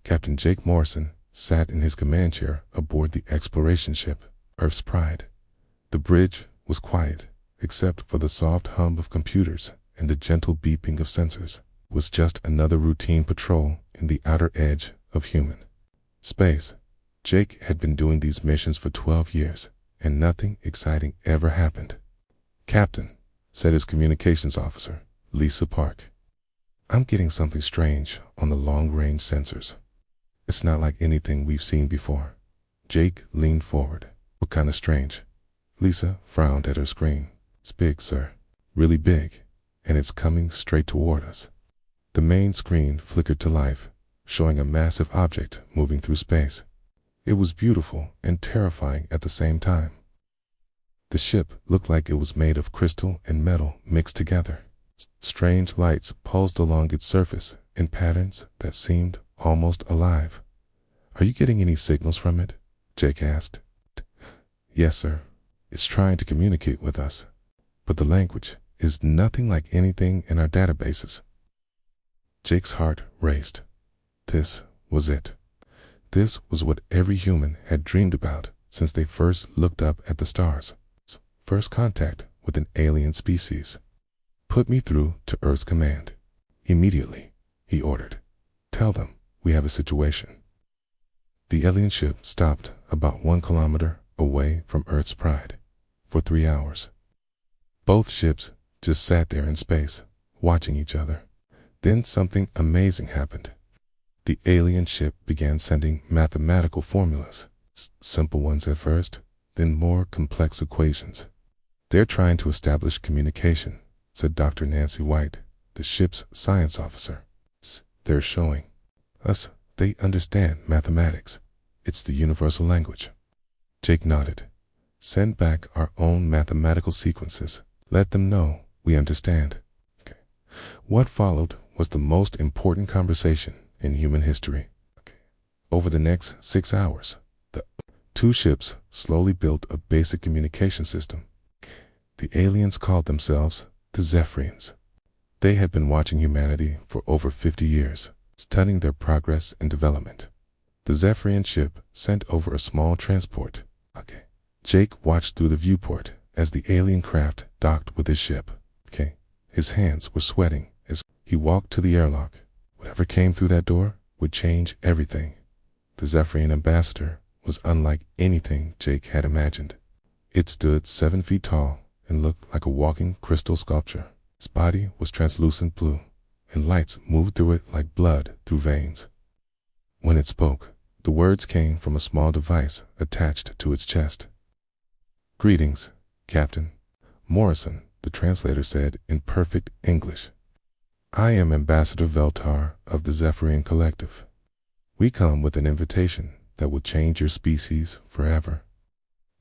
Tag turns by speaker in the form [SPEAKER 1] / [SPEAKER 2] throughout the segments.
[SPEAKER 1] Captain Jake Morrison sat in his command chair aboard the exploration ship, Earth's Pride. The bridge was quiet, except for the soft hum of computers and the gentle beeping of sensors. It was just another routine patrol in the outer edge of human space. Jake had been doing these missions for 12 years, and nothing exciting ever happened. "Captain," said his communications officer, Lisa Park, "I'm getting something strange on the long-range sensors. It's not like anything we've seen before." Jake leaned forward. "What kind of strange?" Lisa frowned at her screen. "It's big, sir. Really big. And it's coming straight toward us." The main screen flickered to life, showing a massive object moving through space. It was beautiful and terrifying at the same time. The ship looked like it was made of crystal and metal mixed together. Strange lights pulsed along its surface in patterns that seemed almost alive. "Are you getting any signals from it?" Jake asked. "Yes, sir. It's trying to communicate with us, but the language is nothing like anything in our databases." Jake's heart raced. This was it. This was what every human had dreamed about since they first looked up at the stars. First contact with an alien species. "Put me through to Earth's command. Immediately," he ordered. "Tell them we have a situation." The alien ship stopped about 1 kilometer away from Earth's Pride for 3 hours. Both ships just sat there in space, watching each other. Then something amazing happened. The alien ship began sending mathematical formulas, simple ones at first, then more complex equations. "They're trying to establish communication," said Dr. Nancy White, the ship's science officer. "They're showing us they understand mathematics. It's the universal language." Jake nodded. "Send back our own mathematical sequences. Let them know we understand." Okay. What followed was the most important conversation in human history. Over the next 6 hours, the two ships slowly built a basic communication system. The aliens called themselves the Zephyrians. They had been watching humanity for over 50 years, studying their progress and development. The Zephyrian ship sent over a small transport. Jake watched through the viewport as the alien craft docked with his ship. His hands were sweating as he walked to the airlock. Whatever came through that door would change everything. The Zephyrian ambassador was unlike anything Jake had imagined. It stood 7 feet tall and looked like a walking crystal sculpture. Its body was translucent blue, and lights moved through it like blood through veins. When it spoke, the words came from a small device attached to its chest. "Greetings, Captain Morrison," the translator said in perfect English. "I am Ambassador Veltar of the Zephyrian Collective. We come with an invitation that will change your species forever."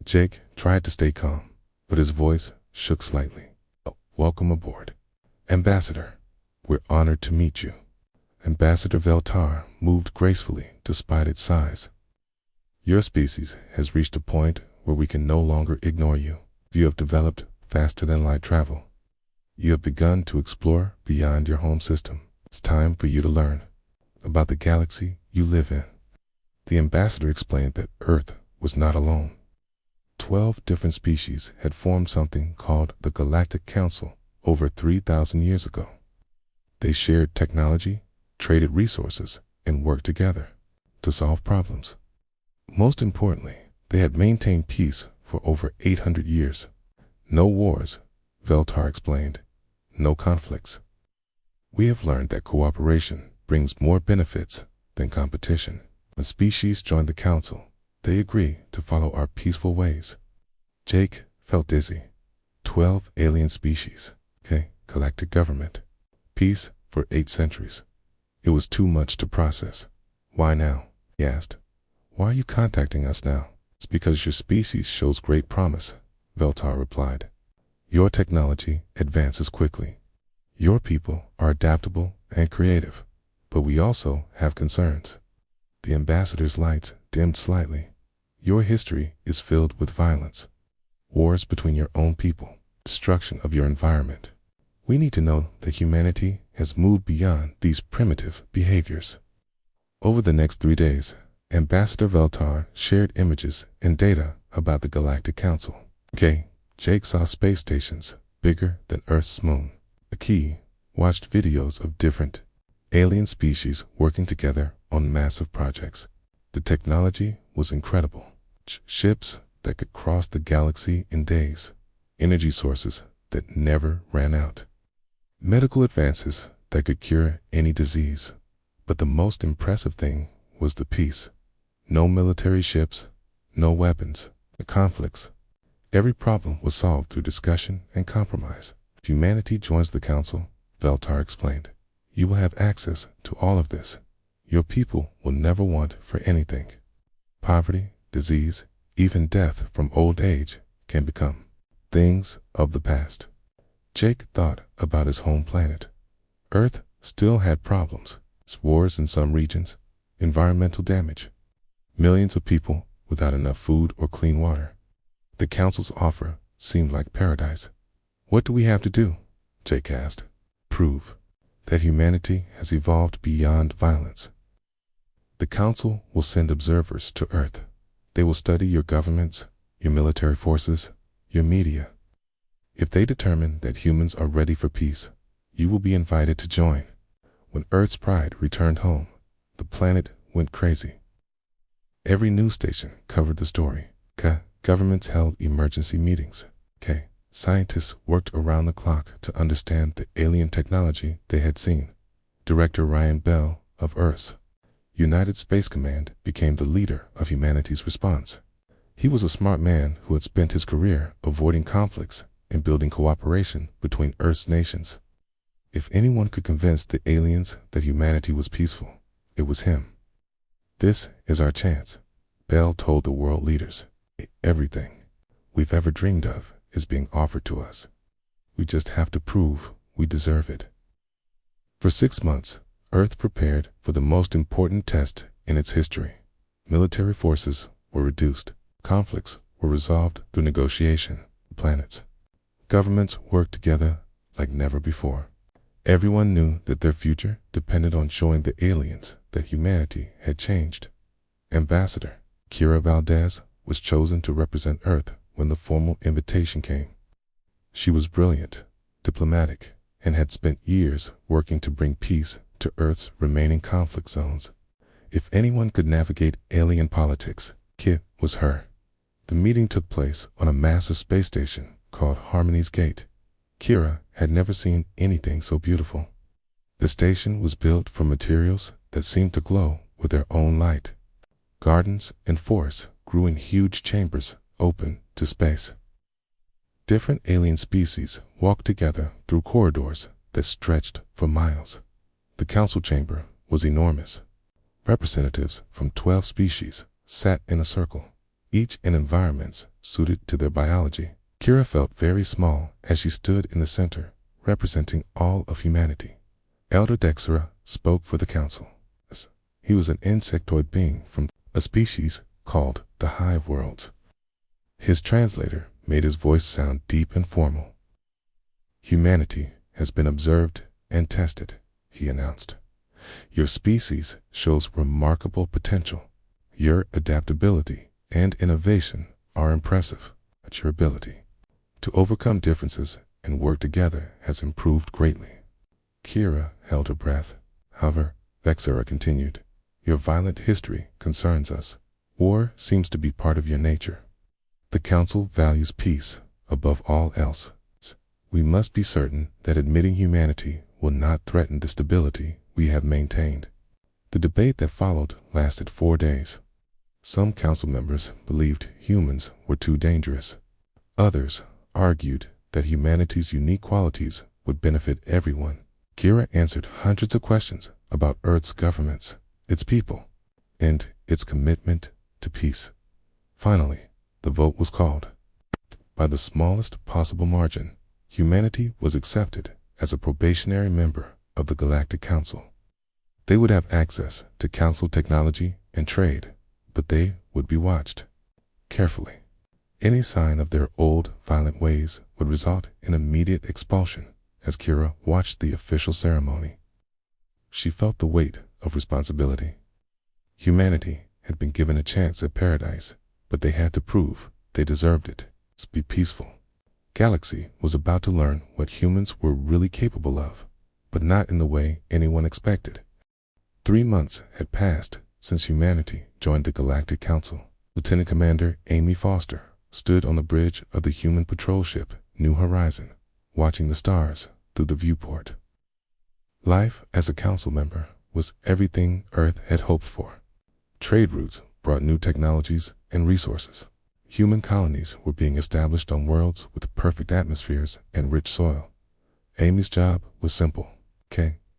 [SPEAKER 1] Jake tried to stay calm, but his voice shook slightly. "Welcome aboard, Ambassador. We're honored to meet you." Ambassador Veltar moved gracefully despite its size. "Your species has reached a point where we can no longer ignore you. You have developed faster than light travel. You have begun to explore beyond your home system. It's time for you to learn about the galaxy you live in." The ambassador explained that Earth was not alone. 12 different species had formed something called the Galactic Council over 3,000 years ago. They shared technology, traded resources, and worked together to solve problems. Most importantly, they had maintained peace for over 800 years. No wars, Veltar explained. No conflicts. "We have learned that cooperation brings more benefits than competition. When species join the council, they agree to follow our peaceful ways." Jake felt dizzy. 12 alien species. Galactic government. Peace for 8 centuries. It was too much to process. "Why now?" he asked. "Why are you contacting us now?" "It's because your species shows great promise," Veltar replied. "Your technology advances quickly. Your people are adaptable and creative, but we also have concerns." The ambassador's lights dimmed slightly. "Your history is filled with violence. Wars between your own people, destruction of your environment. We need to know that humanity has moved beyond these primitive behaviors." Over the next 3 days, Ambassador Veltar shared images and data about the Galactic Council. Jake saw space stations bigger than Earth's moon. Aki watched videos of different alien species working together on massive projects. The technology was incredible. Ships that could cross the galaxy in days. Energy sources that never ran out. Medical advances that could cure any disease. But the most impressive thing was the peace. No military ships, no weapons, no conflicts. Every problem was solved through discussion and compromise. If humanity joins the council, Veltar explained, you will have access to all of this. Your people will never want for anything. Poverty, disease, even death from old age can become things of the past. Jake thought about his home planet. Earth still had problems. Wars in some regions, environmental damage, millions of people without enough food or clean water. The council's offer seemed like paradise. What do we have to do? Jake asked. Prove that humanity has evolved beyond violence. The council will send observers to Earth. They will study your governments, your military forces, your media. If they determine that humans are ready for peace, you will be invited to join. When Earth's pride returned home, the planet went crazy. Every news station covered the story. Governments held emergency meetings. Scientists worked around the clock to understand the alien technology they had seen. Director Ryan Bell of Earth's United Space Command became the leader of humanity's response. He was a smart man who had spent his career avoiding conflicts and building cooperation between Earth's nations. If anyone could convince the aliens that humanity was peaceful, it was him. This is our chance, Bell told the world leaders. Everything we've ever dreamed of is being offered to us. We just have to prove we deserve it. For 6 months, Earth prepared for the most important test in its history. Military forces were reduced. Conflicts were resolved through negotiation. Planets. Governments worked together like never before. Everyone knew that their future depended on showing the aliens that humanity had changed. Ambassador Kira Valdez was chosen to represent Earth when the formal invitation came. She was brilliant, diplomatic, and had spent years working to bring peace to Earth's remaining conflict zones. If anyone could navigate alien politics, it was her. The meeting took place on a massive space station called Harmony's Gate. Kira had never seen anything so beautiful. The station was built from materials that seemed to glow with their own light. Gardens and forests grew in huge chambers open to space. Different alien species walked together through corridors that stretched for miles. The council chamber was enormous. Representatives from 12 species sat in a circle, each in environments suited to their biology. Kira felt very small as she stood in the center, representing all of humanity. Elder Dexera spoke for the council. He was an insectoid being from a species called the Hive Worlds. His translator made his voice sound deep and formal. Humanity has been observed and tested, he announced. Your species shows remarkable potential. Your adaptability and innovation are impressive, but your ability to overcome differences and work together has improved greatly. Kira held her breath. However, Vexera continued, your violent history concerns us. War seems to be part of your nature. The Council values peace above all else. We must be certain that admitting humanity will not threaten the stability we have maintained. The debate that followed lasted 4 days. Some council members believed humans were too dangerous. Others argued that humanity's unique qualities would benefit everyone. Kira answered hundreds of questions about Earth's governments, its people, and its commitment to peace. Finally, the vote was called. By the smallest possible margin, humanity was accepted as a probationary member of the Galactic Council. They would have access to council technology and trade, but they would be watched carefully. Any sign of their old, violent ways would result in immediate expulsion. As Kira watched the official ceremony, she felt the weight of responsibility. Humanity had been given a chance at paradise, but they had to prove they deserved it. Be peaceful. Galaxy was about to learn what humans were really capable of, but not in the way anyone expected. 3 months had passed since humanity joined the Galactic Council. Lieutenant Commander Amy Foster stood on the bridge of the human patrol ship New Horizon, watching the stars through the viewport. Life as a council member was everything Earth had hoped for. Trade routes brought new technologies and resources. Human colonies were being established on worlds with perfect atmospheres and rich soil. Amy's job was simple.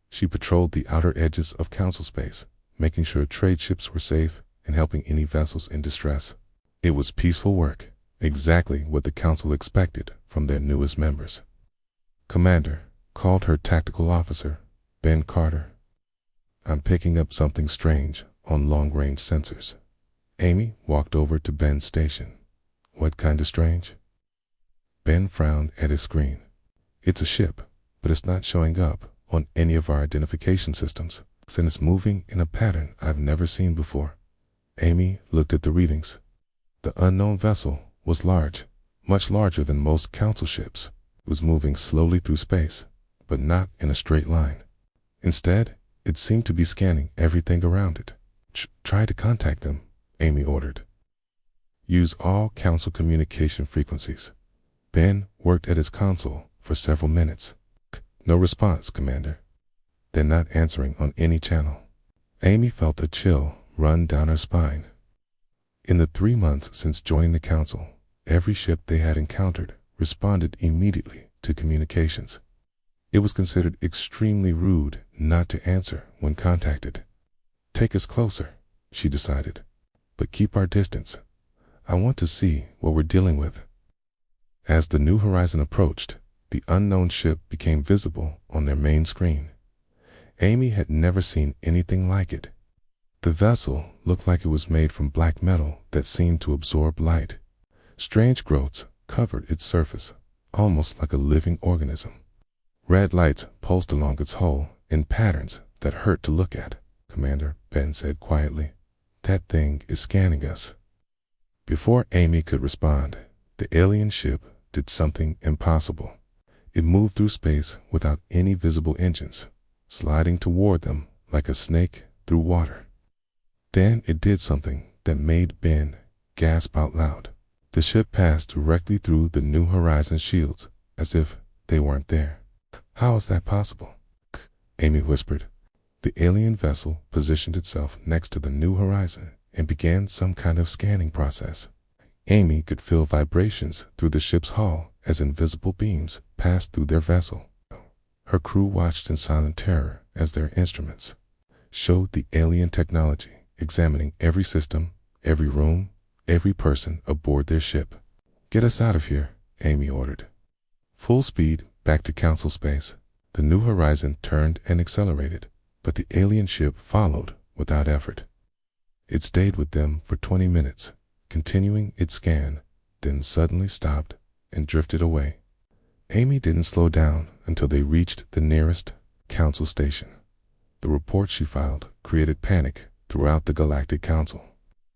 [SPEAKER 1] She patrolled the outer edges of council space, making sure trade ships were safe and helping any vessels in distress. It was peaceful work, exactly what the council expected from their newest members. Commander called her tactical officer, Ben Carter. "I'm picking up something strange on long-range sensors." Amy walked over to Ben's station. "What kind of strange?" Ben frowned at his screen. "It's a ship, but it's not showing up on any of our identification systems, and it's moving in a pattern I've never seen before." Amy looked at the readings. The unknown vessel was large, much larger than most council ships. It was moving slowly through space, but not in a straight line. Instead, it seemed to be scanning everything around it. "Try to contact them," Amy ordered. "Use all council communication frequencies." Ben worked at his console for several minutes. "No response, Commander. They're not answering on any channel." Amy felt a chill run down her spine. In the 3 months since joining the council, every ship they had encountered responded immediately to communications. It was considered extremely rude not to answer when contacted. "Take us closer," she decided, "but keep our distance. I want to see what we're dealing with." As the New Horizon approached, the unknown ship became visible on their main screen. Amy had never seen anything like it. The vessel looked like it was made from black metal that seemed to absorb light. Strange growths covered its surface, almost like a living organism. Red lights pulsed along its hull in patterns that hurt to look at. "Commander," Ben said quietly, "that thing is scanning us." Before Amy could respond, the alien ship did something impossible. It moved through space without any visible engines, sliding toward them like a snake through water. Then it did something that made Ben gasp out loud. The ship passed directly through the New Horizon shields, as if they weren't there. "How is that possible?" Amy whispered. The alien vessel positioned itself next to the New Horizon and began some kind of scanning process. Amy could feel vibrations through the ship's hull as invisible beams passed through their vessel. Her crew watched in silent terror as their instruments showed the alien technology, examining every system, every room, every person aboard their ship. "Get us out of here," Amy ordered. Full speed back to council space, the New Horizon turned and accelerated, but the alien ship followed without effort. It stayed with them for 20 minutes, continuing its scan, then suddenly stopped and drifted away. Amy didn't slow down until they reached the nearest council station. The report she filed created panic throughout the Galactic Council.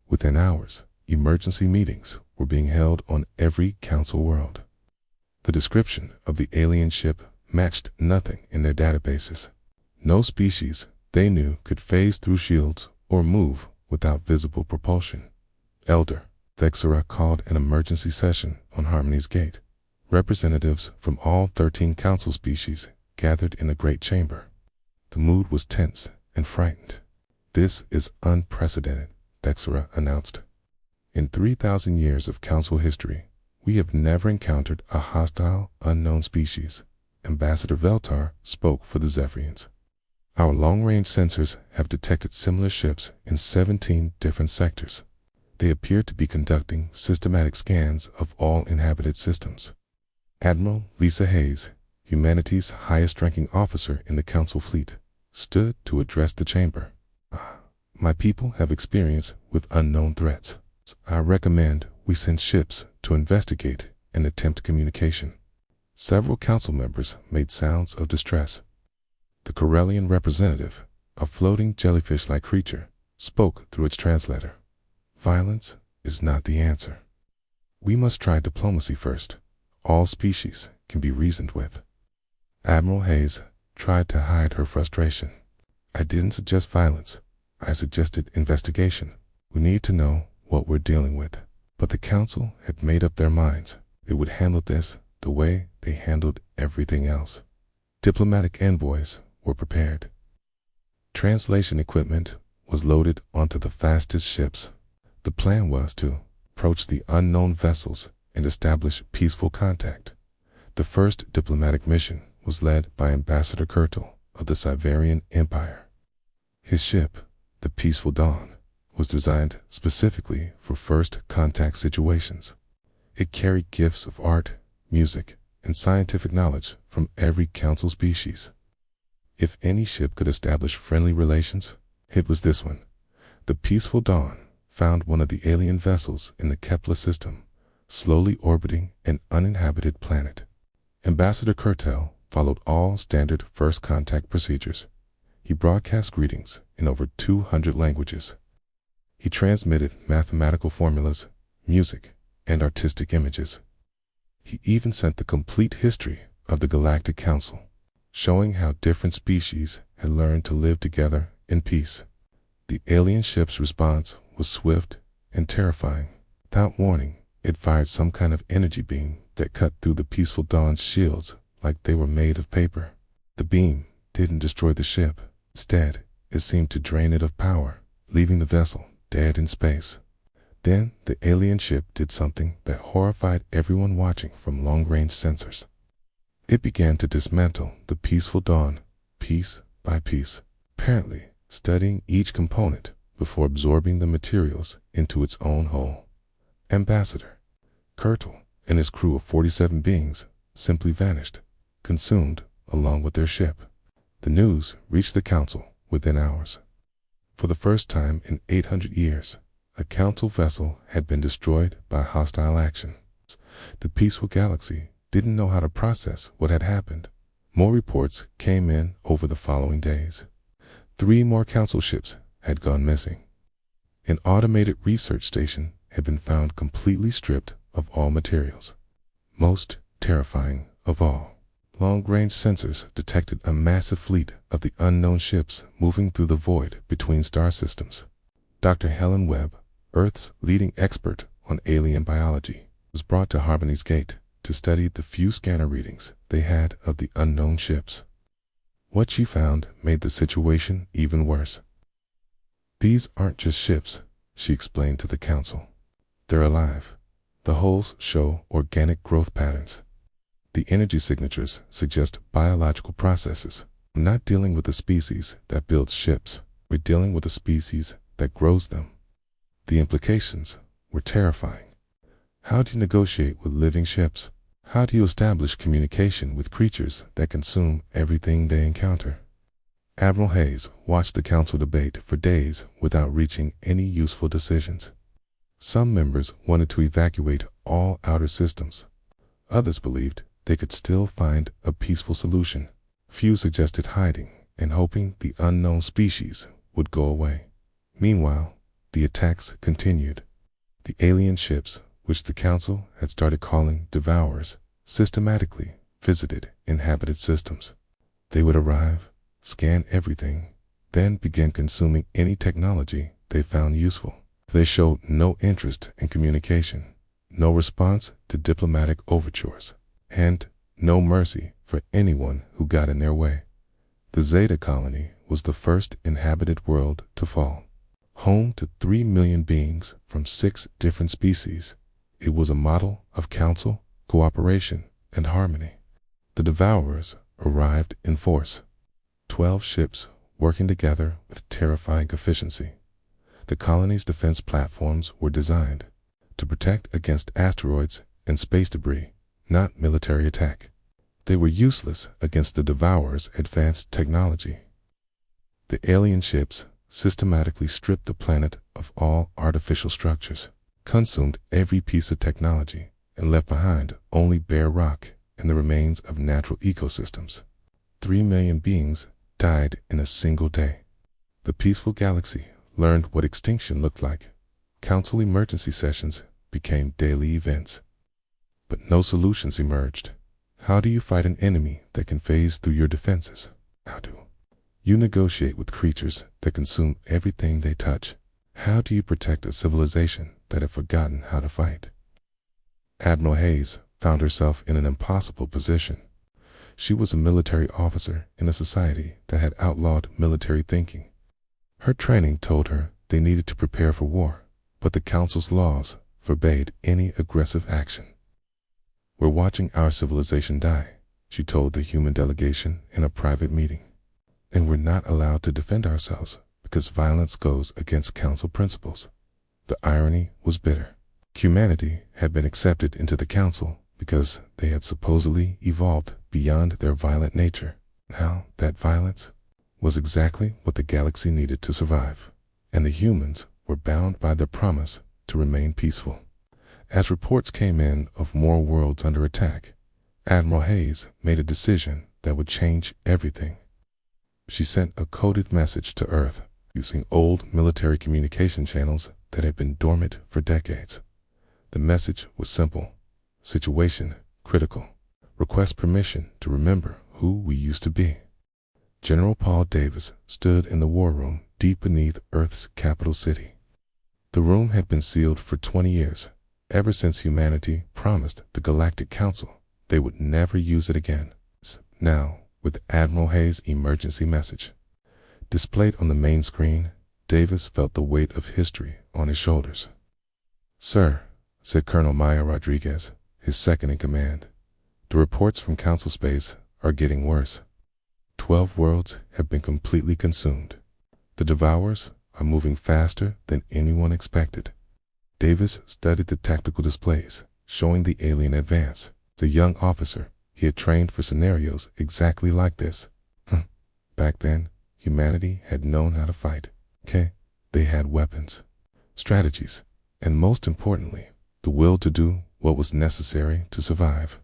[SPEAKER 1] Within hours, emergency meetings were being held on every council world. The description of the alien ship matched nothing in their databases. No species they knew could phase through shields or move without visible propulsion. Elder Thexera called an emergency session on Harmony's Gate. Representatives from all 13 council species gathered in the great chamber. The mood was tense and frightened. "This is unprecedented," Thexera announced. "In 3,000 years of council history, we have never encountered a hostile, unknown species." Ambassador Veltar spoke for the Zephyrians. "Our long-range sensors have detected similar ships in 17 different sectors. They appear to be conducting systematic scans of all inhabited systems." Admiral Lisa Hayes, humanity's highest-ranking officer in the council fleet, stood to address the chamber. "My people have experience with unknown threats. I recommend we send ships to investigate and attempt communication." Several council members made sounds of distress. The Corellian representative, a floating jellyfish-like creature, spoke through its translator. Violence is not the answer. We must try diplomacy first. All species can be reasoned with. Admiral Hayes tried to hide her frustration. I didn't suggest violence. I suggested investigation. We need to know what we're dealing with. But the council had made up their minds. They would handle this the way they handled everything else. Diplomatic envoys were prepared. Translation equipment was loaded onto the fastest ships. The plan was to approach the unknown vessels and establish peaceful contact. The first diplomatic mission was led by Ambassador Kurtel of the Siverian Empire. His ship, the Peaceful Dawn, was designed specifically for first contact situations. It carried gifts of art, music, and scientific knowledge from every council species. If any ship could establish friendly relations, it was this one. The Peaceful Dawn found one of the alien vessels in the Kepler system, slowly orbiting an uninhabited planet. Ambassador Kurtel followed all standard first contact procedures. He broadcast greetings in over 200 languages. He transmitted mathematical formulas, music, and artistic images. He even sent the complete history of the Galactic Council, showing how different species had learned to live together in peace. The alien ship's response was swift and terrifying. Without warning, it fired some kind of energy beam that cut through the Peaceful Dawn's shields like they were made of paper. The beam didn't destroy the ship. Instead, it seemed to drain it of power, leaving the vessel dead in space. Then the alien ship did something that horrified everyone watching from long-range sensors. It began to dismantle the Peaceful Dawn, piece by piece, apparently studying each component before absorbing the materials into its own whole. Ambassador Kurtel and his crew of 47 beings simply vanished, consumed along with their ship. The news reached the council within hours. For the first time in 800 years, a council vessel had been destroyed by hostile action. The peaceful galaxy didn't know how to process what had happened. More reports came in over the following days. 3 more council ships had gone missing. An automated research station had been found completely stripped of all materials. Most terrifying of all, long-range sensors detected a massive fleet of the unknown ships moving through the void between star systems. Dr. Helen Webb, Earth's leading expert on alien biology, was brought to Harmony's Gate to study the few scanner readings they had of the unknown ships. What she found made the situation even worse. These aren't just ships, she explained to the council. They're alive. The hulls show organic growth patterns. The energy signatures suggest biological processes. We're not dealing with a species that builds ships. We're dealing with a species that grows them. The implications were terrifying. How do you negotiate with living ships? How do you establish communication with creatures that consume everything they encounter? Admiral Hayes watched the council debate for days without reaching any useful decisions. Some members wanted to evacuate all outer systems. Others believed they could still find a peaceful solution. Few suggested hiding and hoping the unknown species would go away. Meanwhile, the attacks continued. The alien ships, which the council had started calling Devourers, systematically visited inhabited systems. They would arrive, scan everything, then begin consuming any technology they found useful. They showed no interest in communication, no response to diplomatic overtures, and no mercy for anyone who got in their way. The Zeta colony was the first inhabited world to fall. Home to 3 million beings from 6 different species, it was a model of council, cooperation, and harmony. The Devourers arrived in force. 12 ships working together with terrifying efficiency. The colony's defense platforms were designed to protect against asteroids and space debris, not military attack. They were useless against the Devourers' advanced technology. The alien ships systematically stripped the planet of all artificial structures, consumed every piece of technology, and left behind only bare rock and the remains of natural ecosystems. 3 million beings died in a single day. The peaceful galaxy learned what extinction looked like. Council emergency sessions became daily events. But no solutions emerged. How do you fight an enemy that can phase through your defenses? How do you negotiate with creatures that consume everything they touch? How do you protect a civilization that had forgotten how to fight? Admiral Hayes found herself in an impossible position. She was a military officer in a society that had outlawed military thinking. Her training told her they needed to prepare for war, but the Council's laws forbade any aggressive action. "We're watching our civilization die," she told the human delegation in a private meeting. "And we're not allowed to defend ourselves because violence goes against Council principles." The irony was bitter. Humanity had been accepted into the Council because they had supposedly evolved beyond their violent nature. Now, that violence was exactly what the galaxy needed to survive, and the humans were bound by their promise to remain peaceful. As reports came in of more worlds under attack, Admiral Hayes made a decision that would change everything. She sent a coded message to Earth using old military communication channels that had been dormant for decades. The message was simple: situation critical. Request permission to remember who we used to be. General Paul Davis stood in the war room deep beneath Earth's capital city. The room had been sealed for 20 years, ever since humanity promised the Galactic Council they would never use it again. Now, with Admiral Hayes' emergency message displayed on the main screen, Davis felt the weight of history on his shoulders. "Sir," said Colonel Maya Rodriguez, his second in command, "the reports from Council space are getting worse. 12 worlds have been completely consumed. The Devourers are moving faster than anyone expected." Davis studied the tactical displays, showing the alien advance. As a young officer, he had trained for scenarios exactly like this. Back then, humanity had known how to fight. They had weapons, strategies, and most importantly, the will to do what was necessary to survive.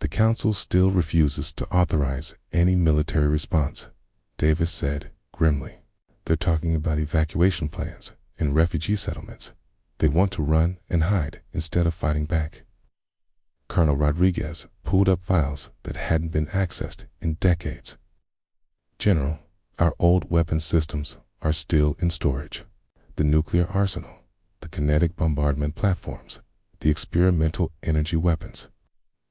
[SPEAKER 1] "The Council still refuses to authorize any military response," Davis said grimly. "They're talking about evacuation plans and refugee settlements. They want to run and hide instead of fighting back." Colonel Rodriguez pulled up files that hadn't been accessed in decades. "General, our old weapon systems are still in storage. The nuclear arsenal, the kinetic bombardment platforms, the experimental energy weapons.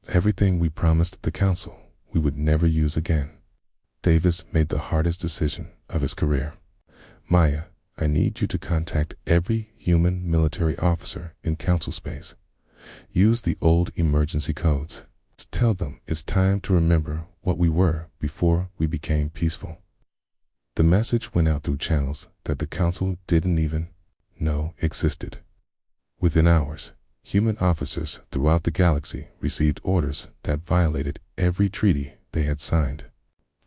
[SPEAKER 1] Everything we promised the Council we would never use again." Davis made the hardest decision of his career. "Maya, I need you to contact every human military officer in Council space. Use the old emergency codes. Tell them it's time to remember what we were before we became peaceful." The message went out through channels that the Council didn't even know existed. Within hours, human officers throughout the galaxy received orders that violated every treaty they had signed.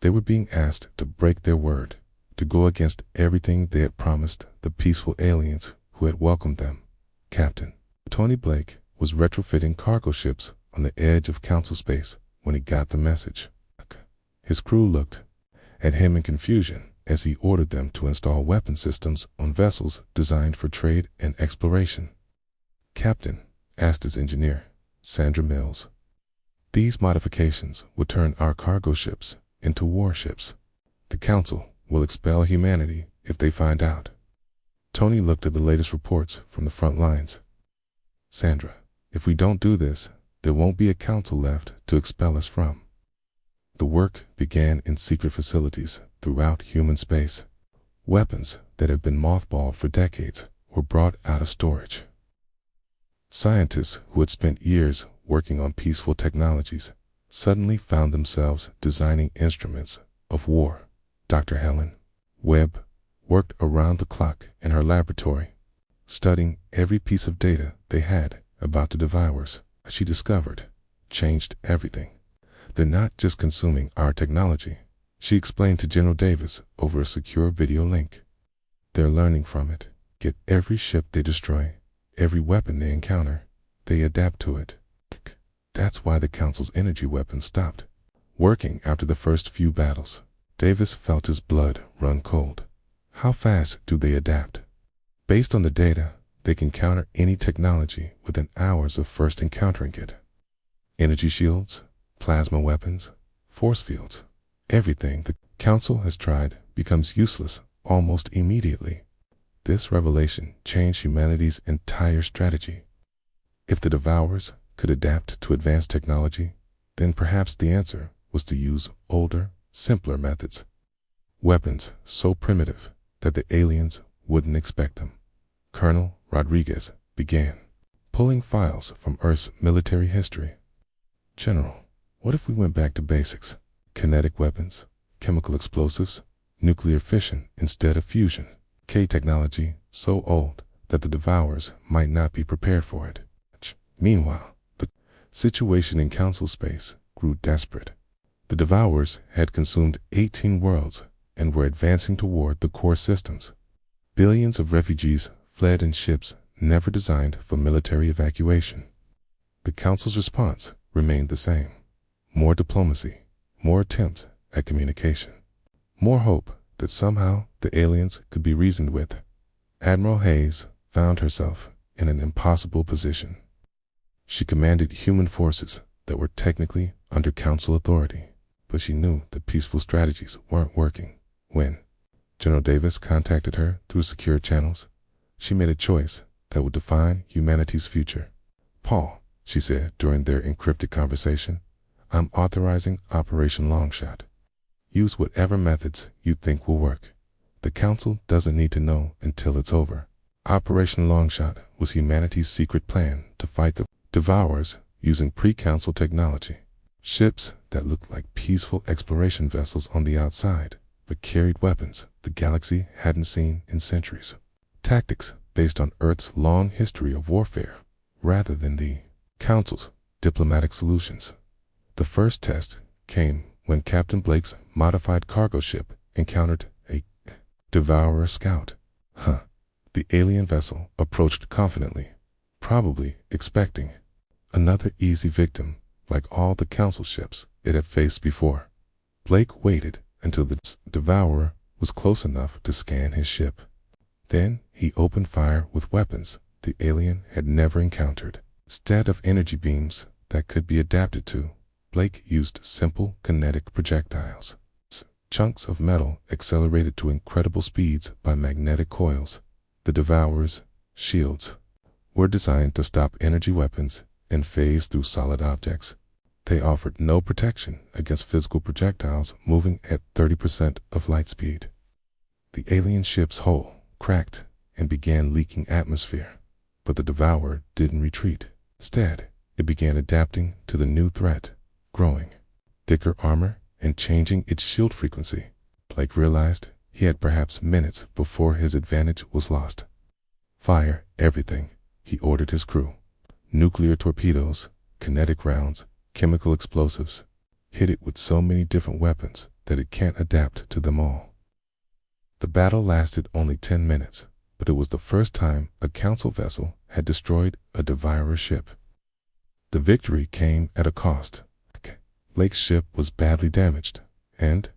[SPEAKER 1] They were being asked to break their word, to go against everything they had promised the peaceful aliens who had welcomed them. Captain Tony Blake was retrofitting cargo ships on the edge of Council space when he got the message. His crew looked at him in confusion as he ordered them to install weapon systems on vessels designed for trade and exploration. "Captain," asked his engineer, Sandra Mills, "these modifications would turn our cargo ships into warships. The Council will expel humanity if they find out." Tony looked at the latest reports from the front lines. "Sandra, if we don't do this, there won't be a Council left to expel us from." The work began in secret facilities throughout human space. Weapons that had been mothballed for decades were brought out of storage. Scientists who had spent years working on peaceful technologies suddenly found themselves designing instruments of war. Dr. Helen Webb worked around the clock in her laboratory, studying every piece of data they had about the Devourers. She discovered changed everything. "They're not just consuming our technology," she explained to General Davis over a secure video link. "They're learning from it. Get every ship they destroy, every weapon they encounter, they adapt to it. That's why the Council's energy weapons stopped working after the first few battles." Davis felt his blood run cold. How fast do they adapt? Based on the data, they can counter any technology within hours of first encountering it. Energy shields, plasma weapons, force fields, everything the Council has tried becomes useless almost immediately. This revelation changed humanity's entire strategy. If the Devourers could adapt to advanced technology, then perhaps the answer was to use older, simpler methods. Weapons so primitive that the aliens wouldn't expect them. Colonel Rodriguez began pulling files from Earth's military history. General, what if we went back to basics? Kinetic weapons, chemical explosives, nuclear fission instead of fusion. Technology so old that the Devourers might not be prepared for it. Meanwhile, the situation in Council space grew desperate. The Devourers had consumed 18 worlds and were advancing toward the core systems. Billions of refugees fled in ships never designed for military evacuation. The Council's response remained the same. More diplomacy, more attempts at communication, more hope that somehow the aliens could be reasoned with. Admiral Hayes found herself in an impossible position. She commanded human forces that were technically under Council authority, but she knew that peaceful strategies weren't working. When General Davis contacted her through secure channels, she made a choice that would define humanity's future. "Paul," she said during their encrypted conversation, "I'm authorizing Operation Longshot. Use whatever methods you think will work. The Council doesn't need to know until it's over." Operation Longshot was humanity's secret plan to fight the Devourers using pre-Council technology. Ships that looked like peaceful exploration vessels on the outside, but carried weapons the galaxy hadn't seen in centuries. Tactics based on Earth's long history of warfare, rather than the Council's diplomatic solutions. The first test came when Captain Blake's modified cargo ship encountered a Devourer scout. The alien vessel approached confidently, probably expecting another easy victim like all the Council ships it had faced before. Blake waited until the Devourer was close enough to scan his ship. Then he opened fire with weapons the alien had never encountered. Instead of energy beams that could be adapted to, Blake used simple kinetic projectiles. Chunks of metal accelerated to incredible speeds by magnetic coils. The Devourers' shields were designed to stop energy weapons and phase through solid objects. They offered no protection against physical projectiles moving at 30% of light speed. The alien ship's hull cracked and began leaking atmosphere, but the Devourer didn't retreat. Instead, it began adapting to the new threat, growing thicker armor and changing its shield frequency. Blake realized he had perhaps minutes before his advantage was lost. "Fire everything," he ordered his crew. Nuclear torpedoes, kinetic rounds, chemical explosives. Hit it with so many different weapons that it can't adapt to them all. The battle lasted only 10 minutes, but it was the first time a Council vessel had destroyed a Devourer ship. The victory came at a cost. Blake's ship was badly damaged, and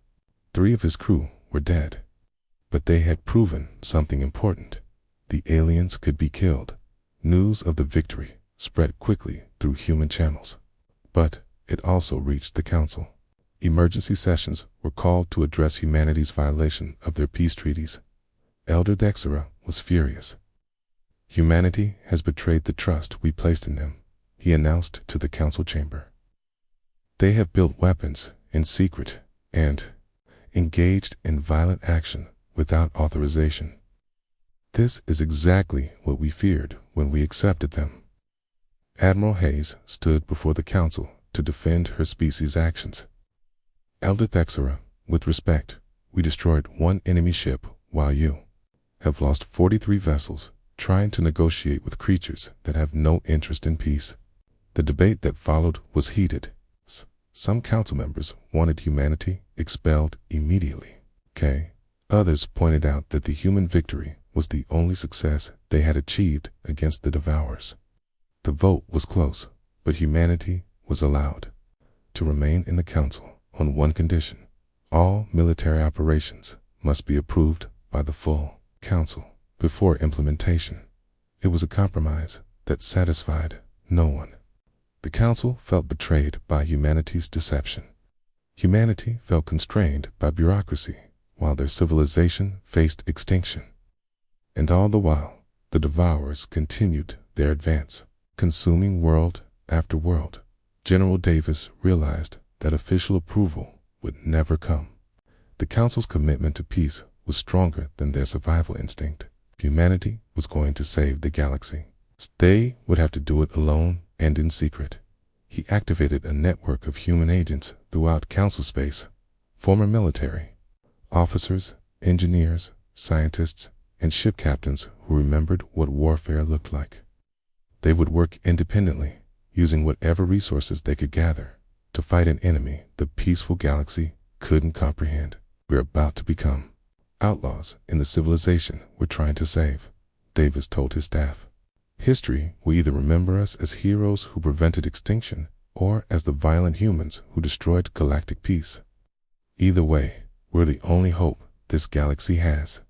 [SPEAKER 1] 3 of his crew were dead. But they had proven something important. The aliens could be killed. News of the victory spread quickly through human channels. But it also reached the Council. Emergency sessions were called to address humanity's violation of their peace treaties. Elder Dexera was furious. "Humanity has betrayed the trust we placed in them," he announced to the Council chamber. "They have built weapons in secret and engaged in violent action without authorization. This is exactly what we feared when we accepted them." Admiral Hayes stood before the Council to defend her species' actions. "Elder Dexera, with respect, we destroyed 1 enemy ship while you have lost 43 vessels trying to negotiate with creatures that have no interest in peace." The debate that followed was heated. Some Council members wanted humanity expelled immediately. Others pointed out that the human victory was the only success they had achieved against the Devourers. The vote was close, but humanity was allowed to remain in the Council on one condition: all military operations must be approved by the full council before implementation. It was a compromise that satisfied no one. The council felt betrayed by humanity's deception. Humanity felt constrained by bureaucracy, while their civilization faced extinction. And all the while, the Devourers continued their advance, consuming world after world. General Davis realized that official approval would never come. The Council's commitment to peace was stronger than their survival instinct. Humanity was going to save the galaxy. They would have to do it alone and in secret. He activated a network of human agents throughout Council space, former military officers, engineers, scientists, and ship captains who remembered what warfare looked like. They would work independently, using whatever resources they could gather to fight an enemy the peaceful galaxy couldn't comprehend. We're about to become outlaws in the civilization we're trying to save, Davis told his staff. History will either remember us as heroes who prevented extinction or as the violent humans who destroyed galactic peace. Either way, we're the only hope this galaxy has.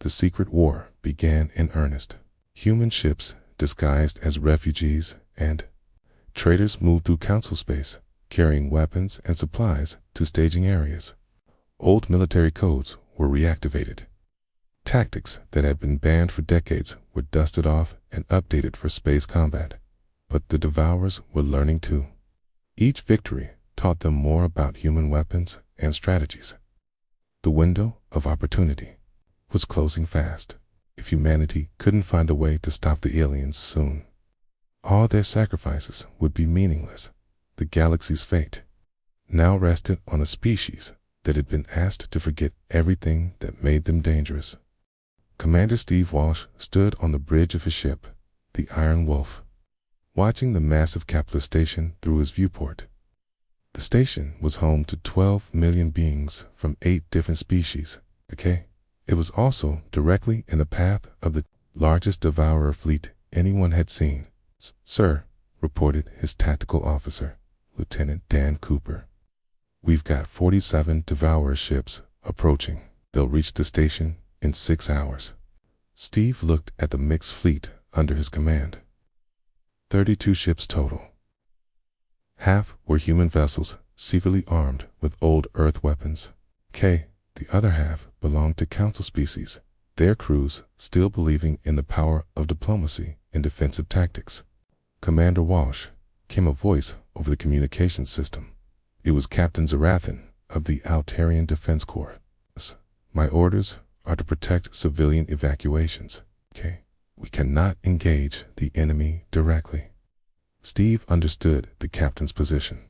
[SPEAKER 1] The secret war began in earnest. Human ships disguised as refugees and traders moved through Council space, carrying weapons and supplies to staging areas. Old military codes were reactivated. Tactics that had been banned for decades were dusted off and updated for space combat. But the Devourers were learning too. Each victory taught them more about human weapons and strategies. The window of opportunity was closing fast. If humanity couldn't find a way to stop the aliens soon, all their sacrifices would be meaningless. The galaxy's fate now rested on a species that had been asked to forget everything that made them dangerous. Commander Steve Walsh stood on the bridge of his ship, the Iron Wolf, watching the massive Kepler station through his viewport. The station was home to 12 million beings from 8 different species. It was also directly in the path of the largest Devourer fleet anyone had seen. "Sir," reported his tactical officer, Lieutenant Dan Cooper. "We've got 47 Devourer ships approaching. They'll reach the station in 6 hours." Steve looked at the mixed fleet under his command. 32 ships total. Half were human vessels secretly armed with old Earth weapons. The other half belonged to Council species, their crews still believing in the power of diplomacy and defensive tactics. "Commander Walsh," came a voice over the communications system. It was Captain Zarathan of the Altarian Defense Corps. "My orders are to protect civilian evacuations. We cannot engage the enemy directly." Steve understood the captain's position.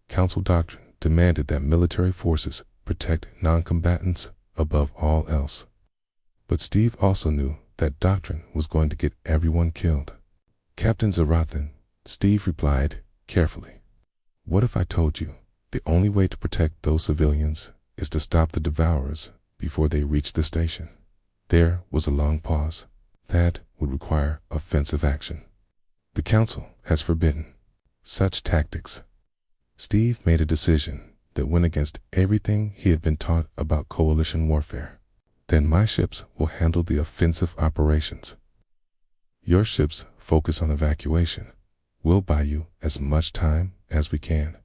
[SPEAKER 1] Council doctrine demanded that military forces protect non-combatants above all else. But Steve also knew that doctrine was going to get everyone killed. "Captain Zarathan," Steve replied carefully, "what if I told you the only way to protect those civilians is to stop the Devourers before they reach the station?" There was a long pause. "That would require offensive action. The Council has forbidden such tactics." Steve made a decision that went against everything he had been taught about coalition warfare. "Then my ships will handle the offensive operations. Your ships focus on evacuation. We'll buy you as much time as we can."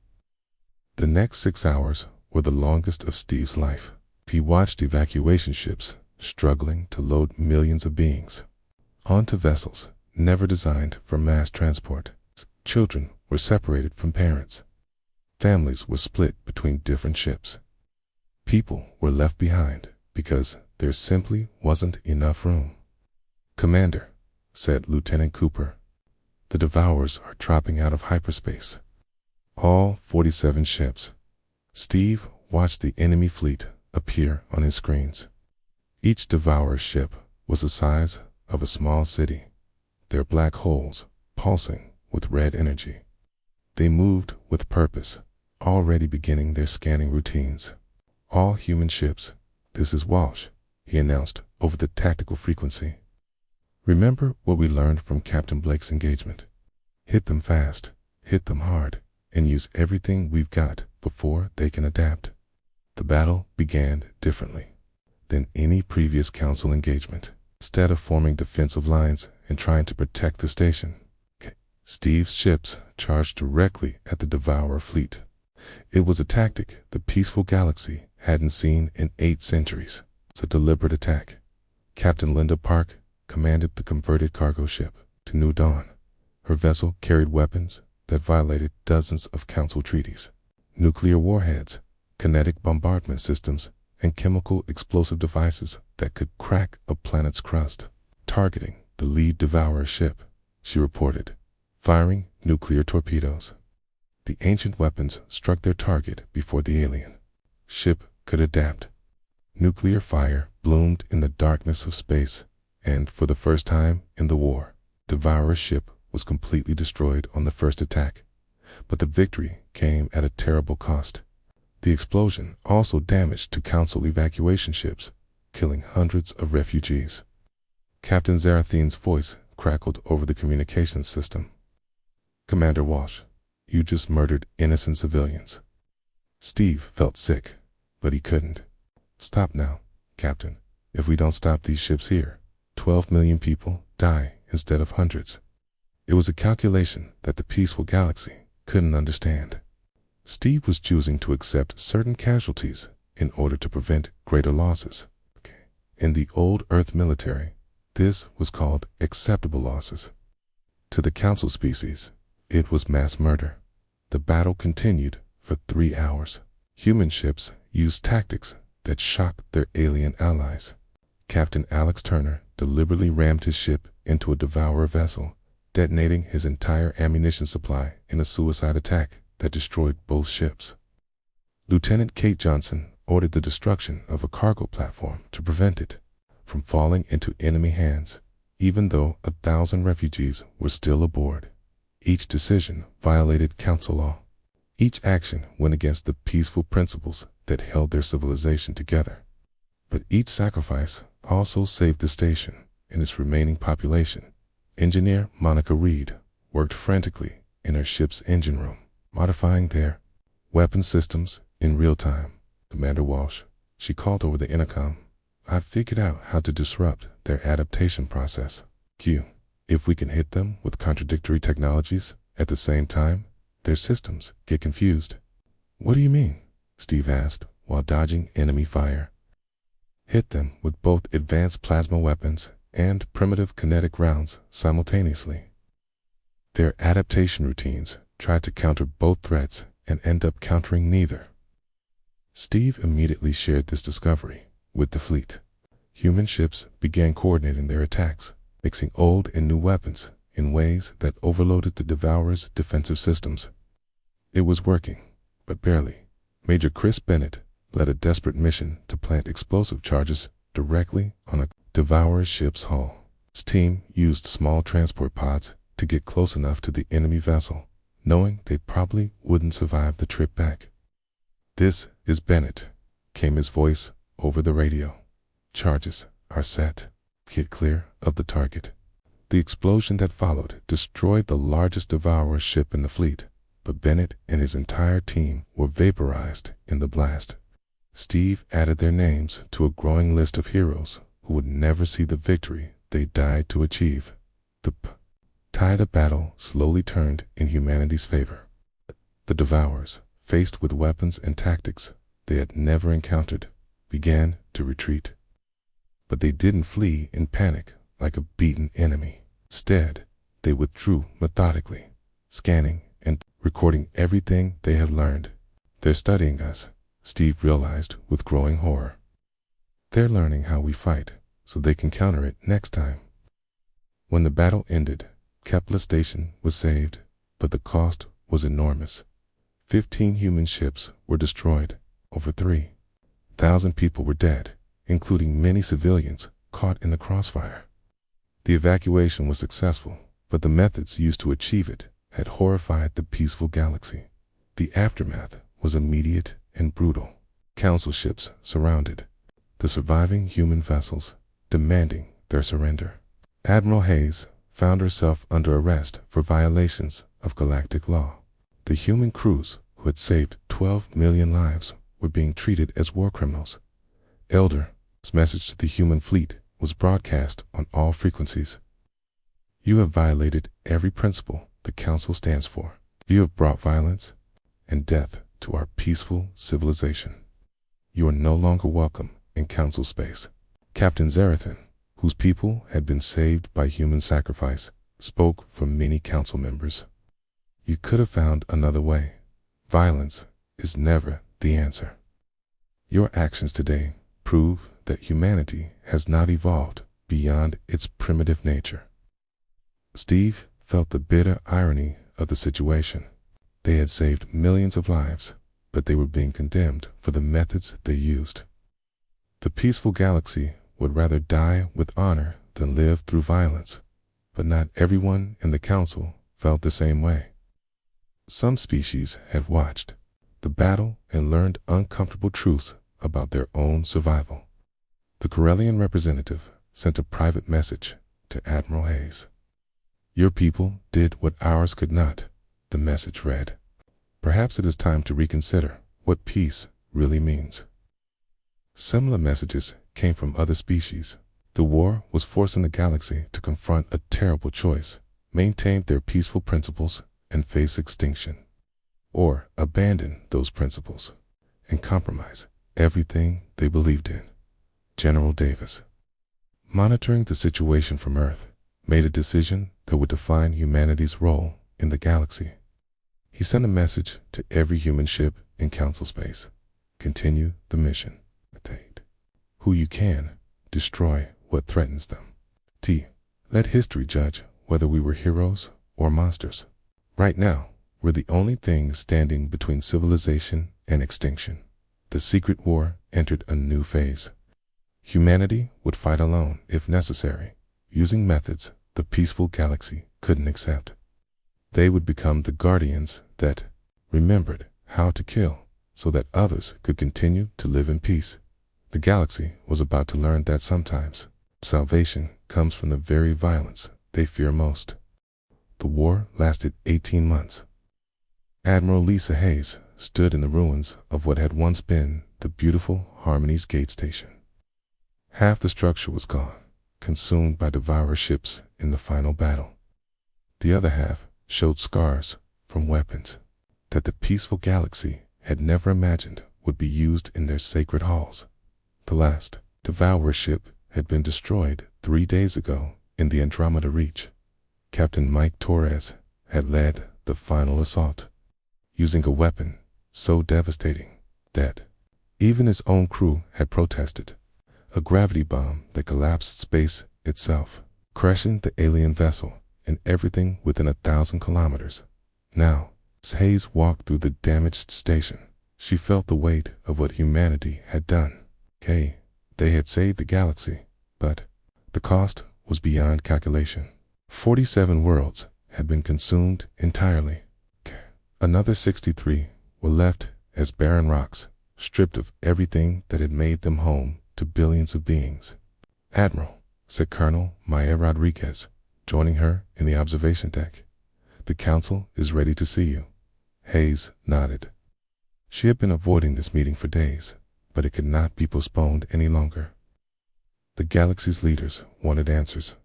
[SPEAKER 1] The next 6 hours were the longest of Steve's life. He watched evacuation ships struggling to load millions of beings onto vessels never designed for mass transport. Children were separated from parents. Families were split between different ships. People were left behind because there simply wasn't enough room. "Commander," said Lieutenant Cooper, "the Devourers are dropping out of hyperspace. All 47 ships." Steve watched the enemy fleet appear on his screens. Each Devourer ship was the size of a small city, their black holes pulsing with red energy. They moved with purpose, already beginning their scanning routines. "All human ships, this is Walsh," he announced over the tactical frequency. "Remember what we learned from Captain Blake's engagement. Hit them fast, hit them hard, and use everything we've got before they can adapt." The battle began differently. than any previous council engagement. Instead of forming defensive lines and trying to protect the station, Steve's ships charged directly at the Devourer fleet. It was a tactic the peaceful galaxy hadn't seen in 8 centuries. It's a deliberate attack. Captain Linda Park commanded the converted cargo ship to New Dawn. Her vessel carried weapons that violated dozens of council treaties. Nuclear warheads, kinetic bombardment systems, and chemical explosive devices that could crack a planet's crust. Targeting the lead Devourer ship, she reported, firing nuclear torpedoes. The ancient weapons struck their target before the alien ship could adapt. Nuclear fire bloomed in the darkness of space, and for the first time in the war, Devourer's ship was completely destroyed on the first attack. But the victory came at a terrible cost. The explosion also damaged 2 council evacuation ships, killing hundreds of refugees. Captain Zarathine's voice crackled over the communications system. "Commander Walsh, you just murdered innocent civilians." Steve felt sick, but he couldn't. "Stop now, Captain. If we don't stop these ships here, 12 million people die instead of hundreds." It was a calculation that the peaceful galaxy couldn't understand. Steve was choosing to accept certain casualties in order to prevent greater losses. In the old Earth military, this was called acceptable losses. To the council species, it was mass murder. The battle continued for 3 hours. Human ships used tactics that shocked their alien allies. Captain Alex Turner deliberately rammed his ship into a Devourer vessel, detonating his entire ammunition supply in a suicide attack that destroyed both ships. Lieutenant Kate Johnson ordered the destruction of a cargo platform to prevent it from falling into enemy hands, even though 1,000 refugees were still aboard. Each decision violated council law. Each action went against the peaceful principles that held their civilization together. But each sacrifice also saved the station and its remaining population. Engineer Monica Reed worked frantically in her ship's engine room, modifying their weapon systems in real time. "Commander Walsh," she called over the intercom, "I've figured out how to disrupt their adaptation process. If we can hit them with contradictory technologies at the same time, their systems get confused." "What do you mean?" Steve asked while dodging enemy fire. "Hit them with both advanced plasma weapons and primitive kinetic rounds simultaneously. Their adaptation routines try to counter both threats and end up countering neither." Steve immediately shared this discovery with the fleet. Human ships began coordinating their attacks, mixing old and new weapons in ways that overloaded the Devourer's defensive systems. It was working, but barely. Major Chris Bennett led a desperate mission to plant explosive charges directly on a Devourer ship's hull. His team used small transport pods to get close enough to the enemy vessel, knowing they probably wouldn't survive the trip back. "This is Bennett," came his voice over the radio. "Charges are set. Get clear of the target." The explosion that followed destroyed the largest Devourer ship in the fleet, but Bennett and his entire team were vaporized in the blast. Steve added their names to a growing list of heroes who would never see the victory they died to achieve. The tide of battle slowly turned in humanity's favor. The Devourers, faced with weapons and tactics they had never encountered, began to retreat. But they didn't flee in panic like a beaten enemy. Instead, they withdrew methodically, scanning and recording everything they had learned. "They're studying us," Steve realized with growing horror. "They're learning how we fight so they can counter it next time." When the battle ended, Kepler Station was saved, but the cost was enormous. 15 human ships were destroyed. Over 3,000 people were dead, including many civilians caught in the crossfire. The evacuation was successful, but the methods used to achieve it had horrified the peaceful galaxy. The aftermath was immediate and brutal. Council ships surrounded the surviving human vessels, demanding their surrender. Admiral Hayes found herself under arrest for violations of galactic law. The human crews who had saved 12 million lives were being treated as war criminals. Elder His message to the human fleet was broadcast on all frequencies. You have violated every principle the Council stands for. You have brought violence and death to our peaceful civilization. You are no longer welcome in Council space. Captain Zarathan, whose people had been saved by human sacrifice, spoke for many Council members. You could have found another way. Violence is never the answer. Your actions today prove that humanity has not evolved beyond its primitive nature. Steve felt the bitter irony of the situation. They had saved millions of lives, but they were being condemned for the methods they used. The peaceful galaxy would rather die with honor than live through violence, but not everyone in the Council felt the same way. Some species had watched the battle and learned uncomfortable truths about their own survival. The Corellian representative sent a private message to Admiral Hayes. Your people did what ours could not, the message read. Perhaps it is time to reconsider what peace really means. Similar messages came from other species. The war was forcing the galaxy to confront a terrible choice: maintain their peaceful principles and face extinction, or abandon those principles and compromise everything they believed in. General Davis, monitoring the situation from Earth, made a decision that would define humanity's role in the galaxy. He sent a message to every human ship in Council space: continue the mission. Who you can, destroy what threatens them. Let history judge whether we were heroes or monsters. Right now, we're the only thing standing between civilization and extinction. The secret war entered a new phase. Humanity would fight alone if necessary, using methods the peaceful galaxy couldn't accept. They would become the guardians that remembered how to kill so that others could continue to live in peace. The galaxy was about to learn that sometimes salvation comes from the very violence they fear most. The war lasted 18 months. Admiral Lisa Hayes stood in the ruins of what had once been the beautiful Harmony's Gate Station. Half the structure was gone, consumed by devourer ships in the final battle. The other half showed scars from weapons that the peaceful galaxy had never imagined would be used in their sacred halls. The last devourer ship had been destroyed 3 days ago in the Andromeda Reach. Captain Mike Torres had led the final assault, using a weapon so devastating that even his own crew had protested. A gravity bomb that collapsed space itself, crashing the alien vessel and everything within 1,000 kilometers. Now, as Hayes walked through the damaged station, she felt the weight of what humanity had done. They had saved the galaxy, but the cost was beyond calculation. 47 worlds had been consumed entirely. Another 63 were left as barren rocks, stripped of everything that had made them home to billions of beings. Admiral, said Colonel Maya Rodriguez, joining her in the observation deck. The Council is ready to see you. Hayes nodded. She had been avoiding this meeting for days, but it could not be postponed any longer. The galaxy's leaders wanted answers.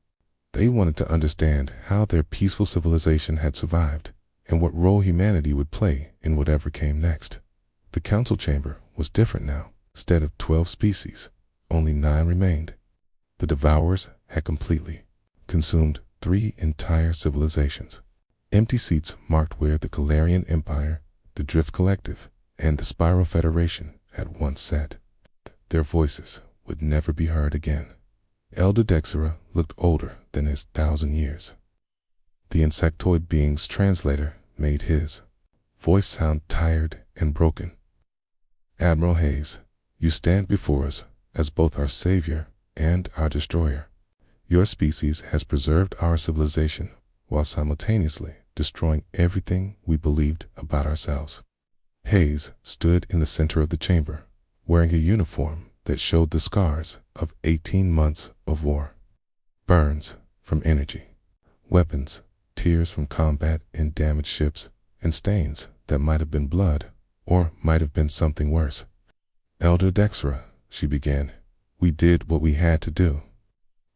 [SPEAKER 1] They wanted to understand how their peaceful civilization had survived and what role humanity would play in whatever came next. The Council chamber was different now. Instead of 12 species, only 9 remained. The devourers had completely consumed 3 entire civilizations. Empty seats marked where the Calarian Empire, the Drift Collective, and the Spiral Federation had once sat. Their voices would never be heard again. Elder Dexera looked older than his 1,000 years. The insectoid being's translator made his voice sound tired and broken. Admiral Hayes, you stand before us as both our savior and our destroyer. Your species has preserved our civilization while simultaneously destroying everything we believed about ourselves. Hayes stood in the center of the chamber, wearing a uniform that showed the scars of 18 months of war. Burns from energy, weapons, tears from combat in damaged ships, and stains that might have been blood or might have been something worse. Elder Dexera, she began, We did what we had to do,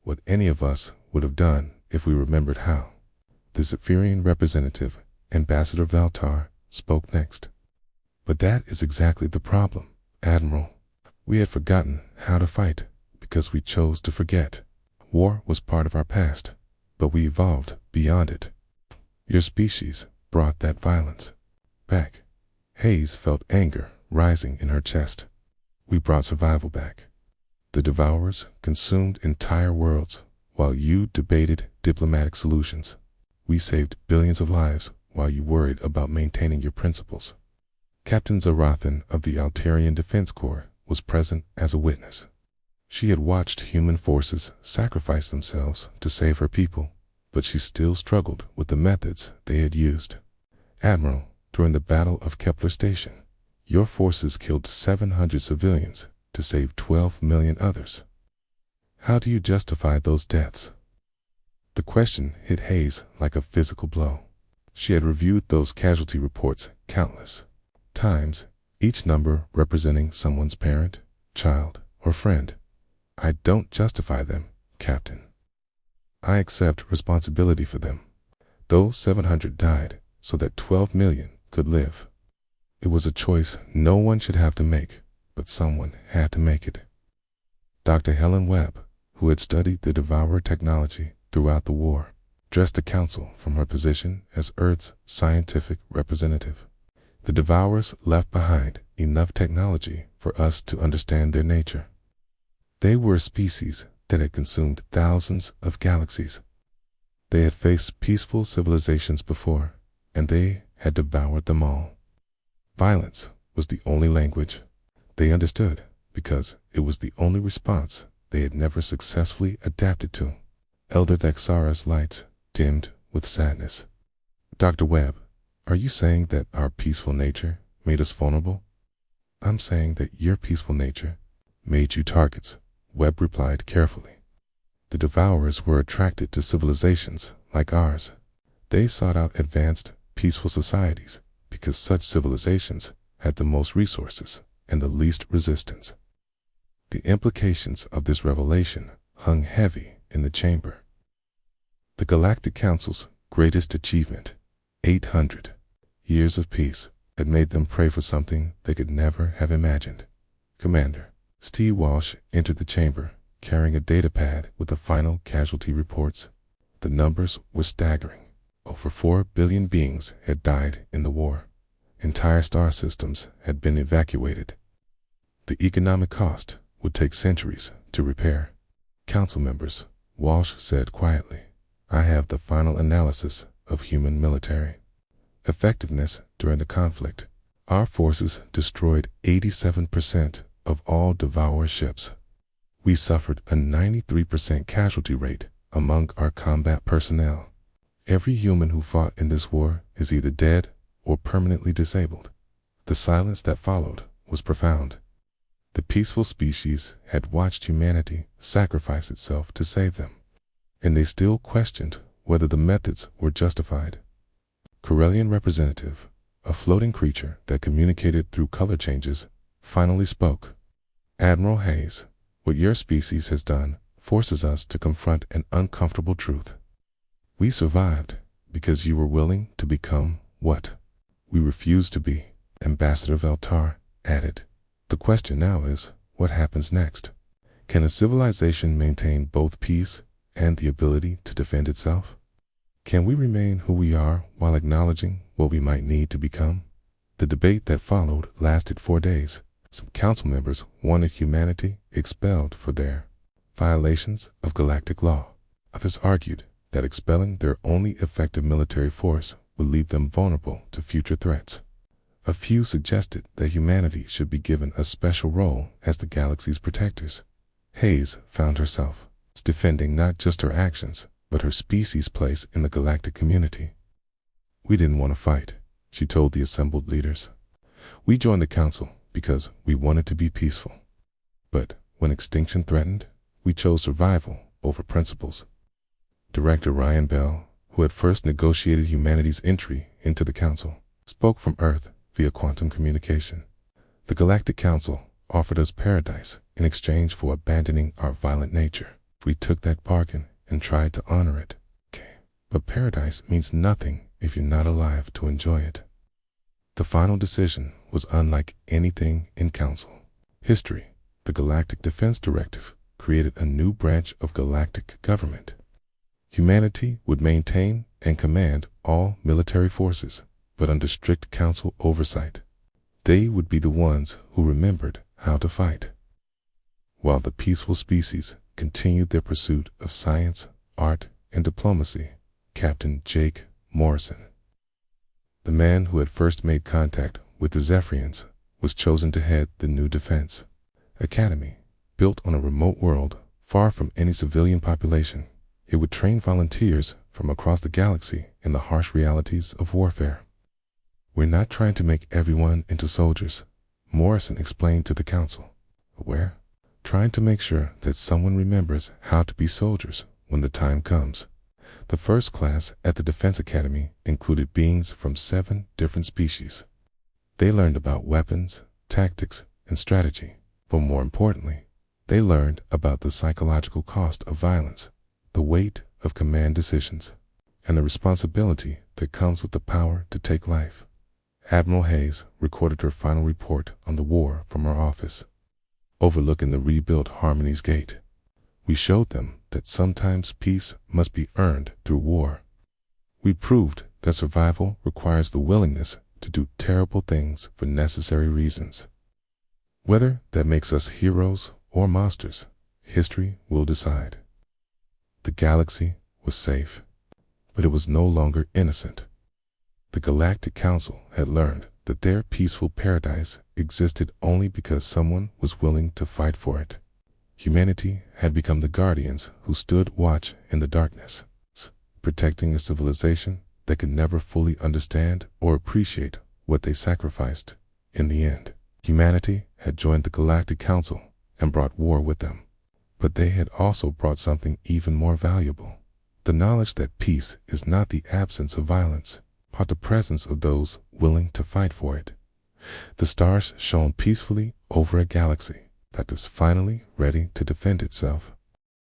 [SPEAKER 1] what any of us would have done if we remembered how. The Zephyrian representative, Ambassador Valtar, spoke next. But that is exactly the problem, Admiral. We had forgotten how to fight because we chose to forget. War was part of our past, but we evolved beyond it. Your species brought that violence back. Hayes felt anger rising in her chest. We brought survival back. The Devourers consumed entire worlds while you debated diplomatic solutions. We saved billions of lives while you worried about maintaining your principles. Captain Zarathan of the Altarian Defense Corps was present as a witness. She had watched human forces sacrifice themselves to save her people, but she still struggled with the methods they had used. Admiral, during the Battle of Kepler Station, your forces killed 700 civilians to save 12 million others. How do you justify those deaths? The question hit Hayes like a physical blow. She had reviewed those casualty reports countless times, each number representing someone's parent, child, or friend. I don't justify them, Captain. I accept responsibility for them. Those 700 died so that 12 million could live. It was a choice no one should have to make, but someone had to make it. Dr. Helen Webb, who had studied the Devourer technology throughout the war, addressed the council from her position as Earth's scientific representative. The Devourers left behind enough technology for us to understand their nature. They were a species that had consumed thousands of galaxies. They had faced peaceful civilizations before, and they had devoured them all. Violence was the only language they understood because it was the only response they had never successfully adapted to. Elder Thexara's lights dimmed with sadness. Dr. Webb, are you saying that our peaceful nature made us vulnerable? I'm saying that your peaceful nature made you targets, Webb replied carefully. The Devourers were attracted to civilizations like ours. They sought out advanced, peaceful societies because such civilizations had the most resources and the least resistance. The implications of this revelation hung heavy in the chamber. The Galactic Council's greatest achievement, 800 years of peace, had made them pray for something they could never have imagined. Commander Steve Walsh entered the chamber, carrying a datapad with the final casualty reports. The numbers were staggering. Over 4 billion beings had died in the war. Entire star systems had been evacuated. The economic cost would take centuries to repair. Council members, Walsh said quietly, I have the final analysis of human military effectiveness during the conflict. Our forces destroyed 87% of all Devourer ships. We suffered a 93% casualty rate among our combat personnel. Every human who fought in this war is either dead or permanently disabled. The silence that followed was profound. The peaceful species had watched humanity sacrifice itself to save them, and they still questioned whether the methods were justified. Corellian representative, a floating creature that communicated through color changes, finally spoke. Admiral Hayes, what your species has done forces us to confront an uncomfortable truth. We survived because you were willing to become what we refused to be, Ambassador Valtar added. The question now is, what happens next? Can a civilization maintain both peace and the ability to defend itself? Can we remain who we are while acknowledging what we might need to become? The debate that followed lasted 4 days. Some council members wanted humanity expelled for their violations of galactic law. Others argued that expelling their only effective military force would leave them vulnerable to future threats. A few suggested that humanity should be given a special role as the galaxy's protectors. Hayes found herself defending not just her actions, but her species' place in the galactic community. We didn't want to fight, she told the assembled leaders. We joined the council because we wanted to be peaceful. But when extinction threatened, we chose survival over principles. Director Ryan Bell, who had first negotiated humanity's entry into the council, spoke from Earth via quantum communication. The Galactic Council offered us paradise in exchange for abandoning our violent nature. We took that bargain and tried to honor it. But paradise means nothing if you're not alive to enjoy it. The final decision was unlike anything in Council history. The Galactic Defense Directive created a new branch of galactic government. Humanity would maintain and command all military forces, but under strict Council oversight. They would be the ones who remembered how to fight, while the peaceful species continued their pursuit of science, art, and diplomacy. Captain Jake Morrison, the man who had first made contact with the Zephyrians, was chosen to head the new defense academy. Built on a remote world, far from any civilian population, it would train volunteers from across the galaxy in the harsh realities of warfare. "We're not trying to make everyone into soldiers," Morrison explained to the Council. "We're trying to make sure that someone remembers how to be soldiers when the time comes." The first class at the Defense Academy included beings from 7 different species. They learned about weapons, tactics, and strategy, but more importantly, they learned about the psychological cost of violence, the weight of command decisions, and the responsibility that comes with the power to take life. Admiral Hayes recorded her final report on the war from her office, overlooking the rebuilt Harmony's Gate. "We showed them that sometimes peace must be earned through war. We proved that survival requires the willingness to do terrible things for necessary reasons. Whether that makes us heroes or monsters, history will decide." The galaxy was safe, but it was no longer innocent. The Galactic Council had learned that their peaceful paradise existed only because someone was willing to fight for it. Humanity had become the guardians who stood watch in the darkness, protecting a civilization that could never fully understand or appreciate what they sacrificed. In the end, humanity had joined the Galactic Council and brought war with them. But they had also brought something even more valuable: the knowledge that peace is not the absence of violence, but the presence of those willing to fight for it. The stars shone peacefully over a galaxy that was finally ready to defend itself.